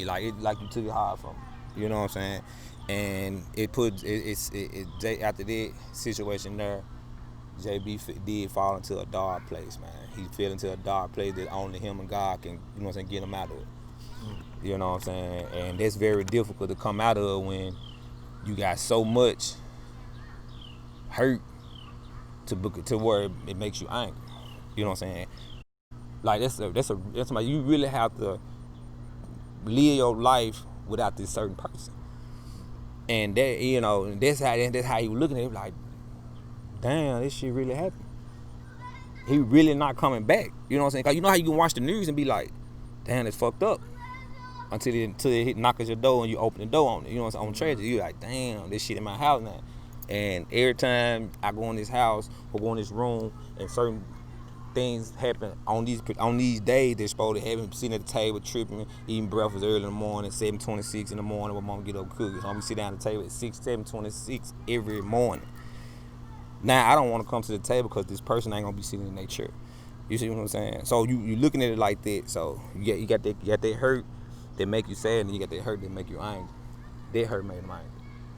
like you took it hard from me. You know what I'm saying? And after that situation there, JB did fall into a dark place, man. He fell into a dark place that only him and God can, you know what I'm saying, get him out of it. You know what I'm saying? And that's very difficult to come out of when you got so much hurt to where it makes you angry. You know what I'm saying? Like that's you really have to live your life without this certain person. And that, you know, that's how he was looking at it, like, damn, this shit really happened. He really not coming back. You know what I'm saying? Cause you know how you can watch the news and be like, damn, it's fucked up. Until it knock at your door and you open the door on it. You know what I'm saying? On tragedy, you're like, damn, this shit in my house now. And every time I go in this house or go in this room and certain things happen on these days they're supposed to happen, sitting at the table tripping, eating breakfast early in the morning, 7:26 in the morning when mom get up cookies. So we sit down at the table at 7:26 every morning. Now I don't want to come to the table because this person ain't gonna be sitting in their chair. You see what I'm saying? So you looking at it like that. So you got that hurt that make you sad, and you got that hurt that make you angry. That hurt made him angry.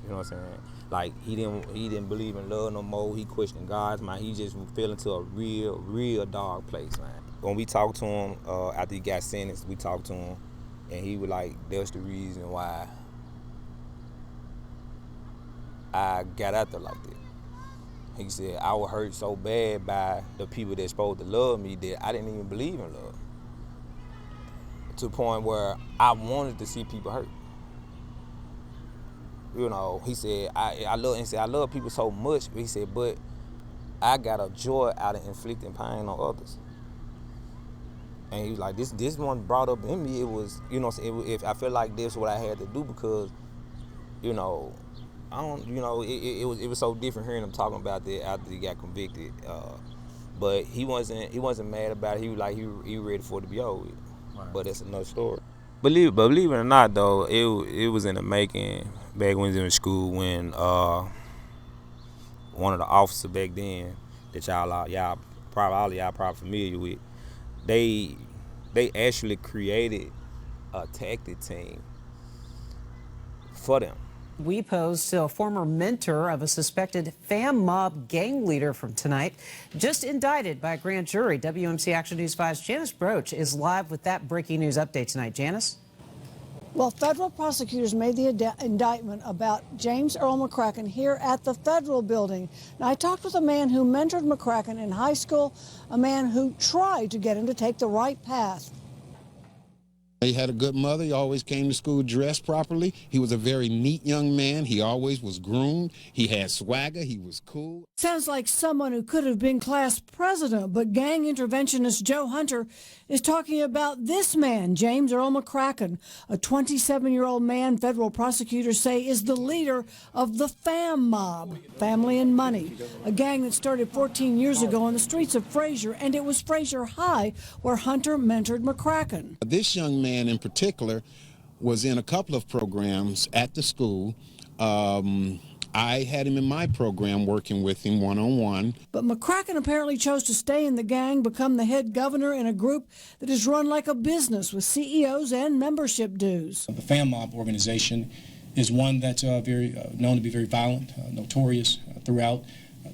You know what I'm saying? Like he didn't believe in love no more. He questioned God's mind. He just fell into a real dark place, man. When we talked to him after he got sentenced, we talked to him, and he was like, "That's the reason why I got out there like that." He said, "I was hurt so bad by the people that's supposed to love me that I didn't even believe in love. To the point where I wanted to see people hurt." You know, he said, I love people so much. He said, but I got a joy out of inflicting pain on others. And he was like, this one brought up in me. It was, you know, if I feel like this is what I had to do because, you know, it was so different hearing him talking about that after he got convicted. But he wasn't mad about it. He was like, he ready for it to be over with. Right. But that's another story. Believe it or not, though, it was in the making back when he was in school when one of the officers back then that y'all probably familiar with, they actually created a tactic team for them. We pose to a former mentor of a suspected fam mob gang leader from tonight, just indicted by a grand jury. WMC Action News 5's Janice Broach is live with that breaking news update tonight. Janice? Well, federal prosecutors made the indictment about James Earl McCracken here at the federal building. Now, I talked with a man who mentored McCracken in high school, a man who tried to get him to take the right path. He had a good mother. He always came to school dressed properly. He was a very neat young man. He always was groomed. He had swagger. He was cool. Sounds like someone who could have been class president, but gang interventionist Joe Hunter is talking about this man, James Earl McCracken, a 27-year-old man federal prosecutors say is the leader of the fam mob, Family and Money, a gang that started 14 years ago on the streets of Fraser, and it was Fraser High where Hunter mentored McCracken. This young man in particular was in a couple of programs at the school. I had him in my program working with him one-on-one. But McCracken apparently chose to stay in the gang, become the head governor in a group that is run like a business with CEOs and membership dues. The Fam Mob organization is one that's very known to be very violent, notorious throughout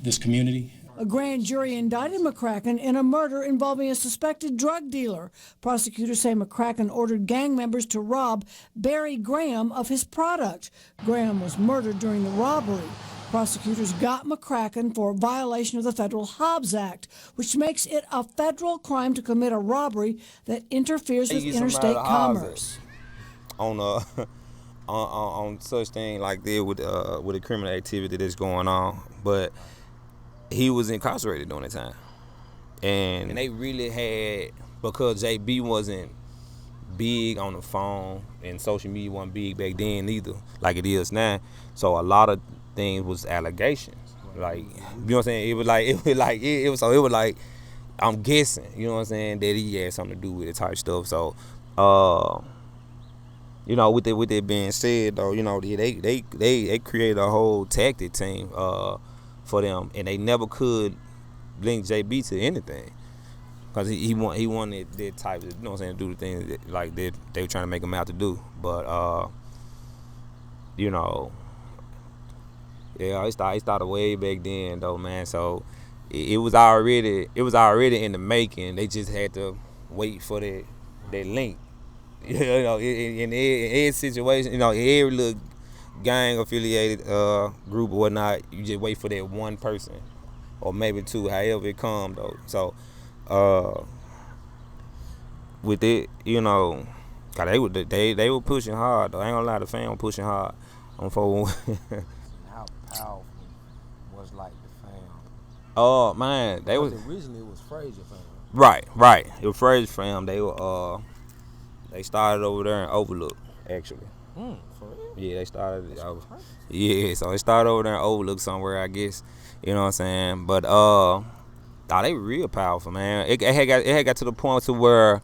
this community. A grand jury indicted McCracken in a murder involving a suspected drug dealer. Prosecutors say McCracken ordered gang members to rob Barry Graham of his product. Graham was murdered during the robbery. Prosecutors got McCracken for a violation of the Federal Hobbs Act, which makes it a federal crime to commit a robbery that interferes with interstate commerce. On such thing like that with the criminal activity that's going on, but he was incarcerated during that time, and they really had, because JB wasn't big on the phone and social media wasn't big back then either, like it is now. So a lot of things was allegations, like, you know what I'm saying. It was like I'm guessing, you know what I'm saying, that he had something to do with it type stuff. So, you know, with that being said, though, you know, they created a whole tactic team for them, and they never could link JB to anything. Cause he wanted that type of, you know what I'm saying, do the things that, like that they were trying to make him out to do. But you know, yeah, it started way back then though, man. So it was already in the making. They just had to wait for that link. You know, in every situation, you know, every little gang affiliated group or whatnot, you just wait for that one person or maybe two, however it come though. So with it, you know, 'cause they were pushing hard though. I ain't gonna lie, the fam were pushing hard on 411. How powerful was like the fam? Oh man, they was Originally it was Frazier fam. right. It was Frazier fam. They started over there in Overlook actually. For real? Yeah, they started. Perfect. Yeah, so they started over there in Overlook somewhere, I guess. You know what I'm saying? But they were real powerful, man. It had got to the point to where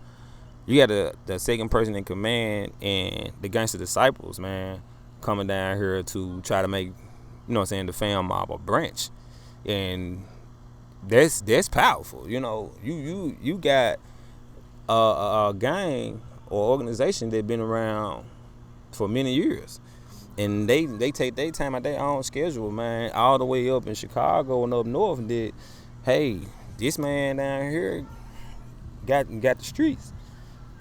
you had the second person in command and the gangster disciples, man, coming down here to try to make, you know what I'm saying, the fam mob a branch. And that's powerful. You know, you got a gang or organization that been around for many years. And they take their time at their own schedule, man, all the way up in Chicago and up north, and did, hey, this man down here got the streets.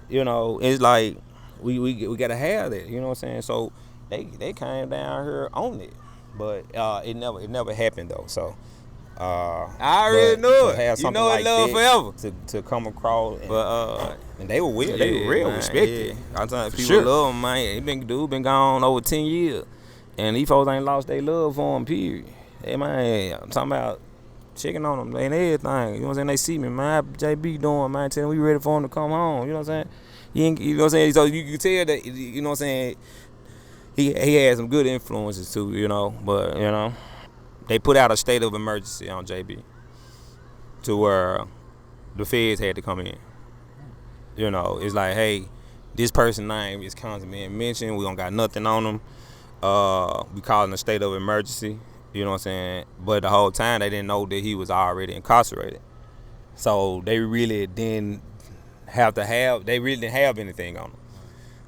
You know, it's like we gotta have that. You know what I'm saying? So they came down here on it, but it never happened though. So I already knew it. You know, like love forever to come across. And they were weird. They were real respected. I'm telling you, people love him, man. Dude been gone over 10 years, and these folks ain't lost their love for him. Period. Hey man, I'm talking about checking on them and everything. You know what I'm saying? They see me, man. How JB doing, man? Tell them we ready for him to come home. You know what I'm saying? You know what I'm saying? So you tell that, you know what I'm saying, he had some good influences too, you know. But, you know, they put out a state of emergency on JB to where the feds had to come in. You know, it's like, hey, this person's name is constantly being mentioned. We don't got nothing on them. We calling a state of emergency. You know what I'm saying? But the whole time they didn't know that he was already incarcerated. So they really didn't have anything on him.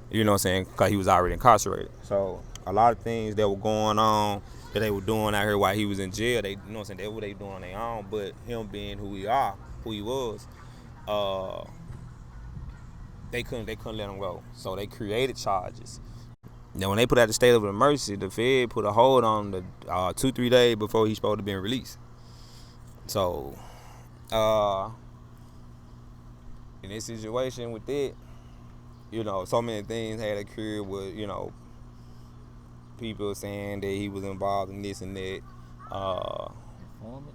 You know what I'm saying? Because he was already incarcerated. So a lot of things that were going on that they were doing out here while he was in jail, they, you know what I'm saying, that's what they doing on their own. But him being who he was, they couldn't let him go. So they created charges. Now, when they put out the state of emergency, the Fed put a hold on the 2-3 days before he's supposed to be released. So, in this situation with it, you know, so many things had occurred with, you know, people saying that he was involved in this and that.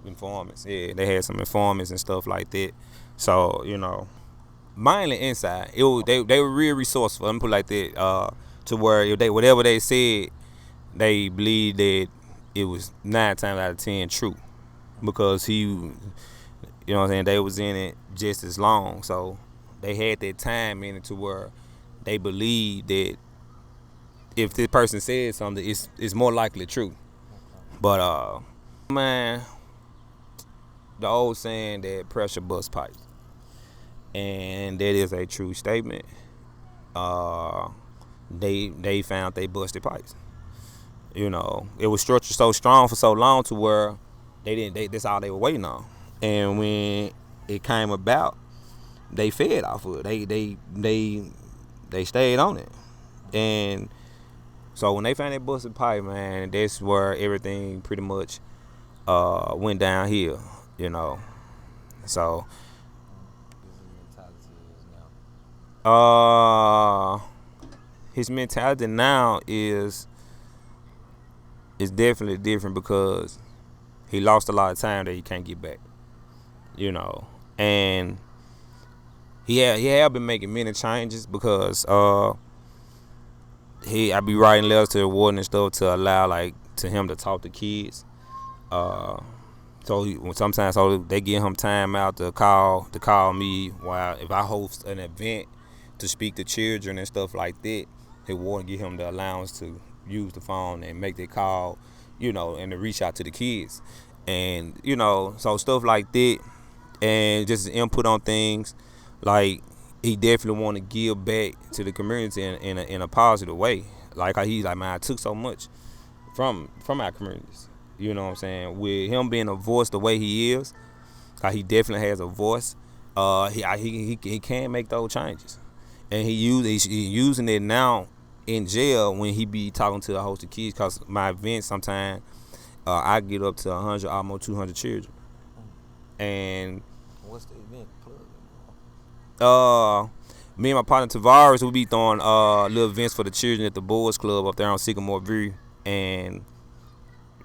Informants. Yeah, they had some informants and stuff like that. So, you know, mainly inside, they were real resourceful. Let me put it like that. To where if whatever they said, they believed that it was 9 times out of 10 true, because he, you know what I'm saying, they was in it just as long, so they had that time in it to where they believed that if this person said something, it's more likely true. But man, the old saying that pressure busts pipes, and that is a true statement. They found they busted pipes. You know, it was structured so strong for so long to where that's all they were waiting on. And when it came about, they fed off of it. They stayed on it. And so when they found that busted pipe, man, that's where everything pretty much went downhill, you know. So his mentality now is definitely different, because he lost a lot of time that he can't get back, you know. And he have been making many changes, because I be writing letters to the warden and stuff to allow to him to talk to kids. Sometimes they give him time out to call me while if I host an event to speak to children and stuff like that. His warden give him the allowance to use the phone and make the call, you know, and to reach out to the kids. And, you know, so stuff like that, and just his input on things. Like, he definitely want to give back to the community in a positive way. Like how he's like, man, I took so much from our communities. You know what I'm saying? With him being a voice the way he is, cause he definitely has a voice. He can make those changes, and he's using it now in jail when he be talking to a host of kids. Cause my events sometimes I get up to 100, almost 200 children, and What's the event plug? me and my partner Tavares, we be throwing little events for the children at the Boys Club up there on Sycamore View. And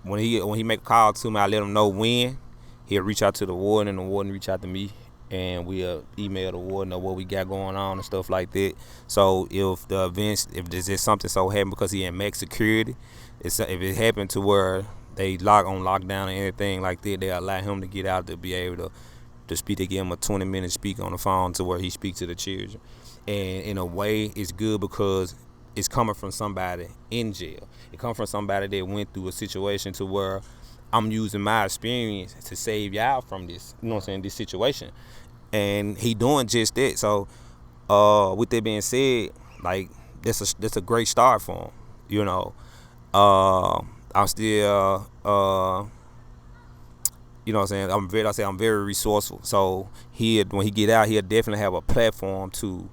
when he make a call to me, I let him know when. He'll reach out to the warden, and the warden reach out to me, and we'll email the warden of what we got going on and stuff like that. So if the events, if there's just something so happen because he in max security, if it happened to where they lockdown or anything like that, they allow him to get out to be able to speak. They give him a 20-minute speak on the phone to where he speaks to the children. And in a way, it's good because it's coming from somebody in jail. It comes from somebody that went through a situation to where I'm using my experience to save y'all from this, you know what I'm saying, this situation. And he doing just that. So with that being said, like, that's a great start for him, you know. I'm still you know what I'm saying, I'm very resourceful. So when he get out, he'll definitely have a platform to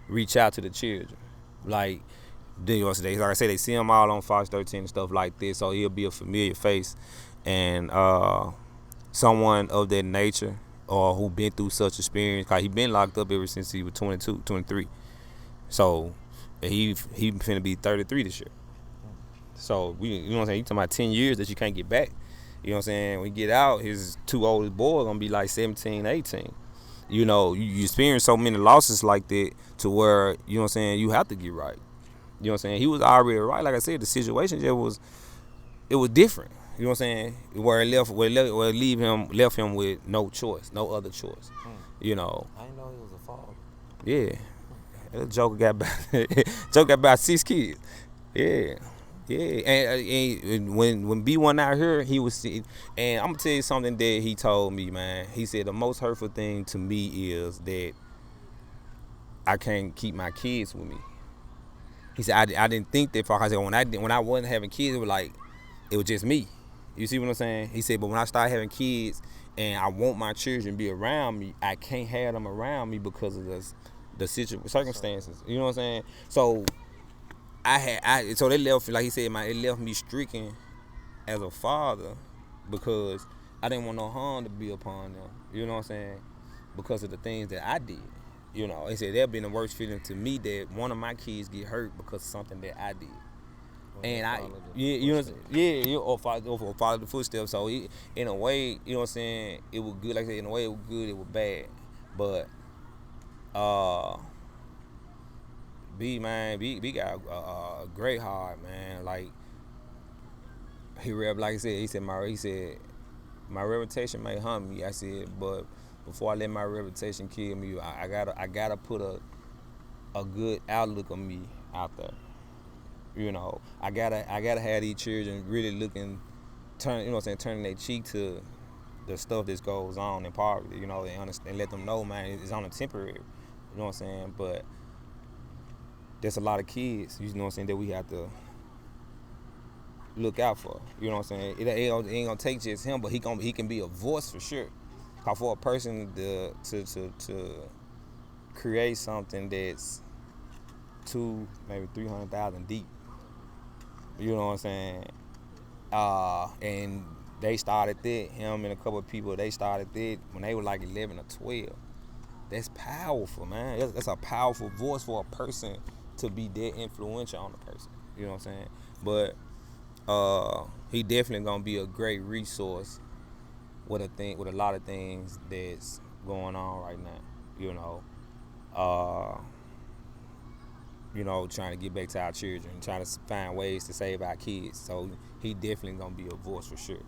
reach out to the children. Like, you know, like I say, they see him all on Fox 13 and stuff like this, so he'll be a familiar face. And someone of that nature, or who been through such experience, cause he been locked up ever since he was 22, 23. So he finna be 33 this year. So you know what I'm saying, you talking about 10 years that you can't get back. You know what I'm saying? When he get out, his two oldest boys gonna be like 17, 18. You know, you experience so many losses like that to where, you know what I'm saying, you have to get right. You know what I'm saying? He was already right. Like I said, the situation just was different. You know what I'm saying? Where it left him with no choice, no other choice. You know. I didn't know he was a father. Yeah. That Joker got about 6 kids. Yeah. Yeah, and when B1 out here, he was, and I'm gonna tell you something that he told me, man. He said the most hurtful thing to me is that I can't keep my kids with me. He said I didn't think that. I said when I wasn't having kids, it was just me. You see what I'm saying? He said, but when I started having kids and I want my children to be around me, I can't have them around me because of the circumstances. You know what I'm saying? So so they left, like he said, man, it left me stricken as a father because I didn't want no harm to be upon them. You know what I'm saying? Because of the things that I did. You know, he said that'd been the worst feeling to me, that one of my kids get hurt because of something that I did. Or follow the footsteps. So in a way, you know what I'm saying, it was good. Like I said, in a way it was good, it was bad. But B got a great heart, man. Like like he said my reputation may hunt me. I said, but before I let my reputation kill me, I gotta put a good outlook of me out there. You know, I gotta have these children really turning their cheek to the stuff that goes on in poverty. You know, and let them know, man, it's on a temporary. You know what I'm saying? But there's a lot of kids, you know what I'm saying, that we have to look out for. You know what I'm saying? It ain't gonna take just him, but he can be a voice for sure. Cause for a person to create something that's 200,000, maybe 300,000 deep. You know what I'm saying? And they started that, him and a couple of people, they started that when they were like 11 or 12. That's powerful, man. That's a powerful voice for a person to be that influential on a person. You know what I'm saying? But he definitely gonna be a great resource with a lot of things that's going on right now. You know, trying to get back to our children, trying to find ways to save our kids. So he definitely gonna be a voice for sure.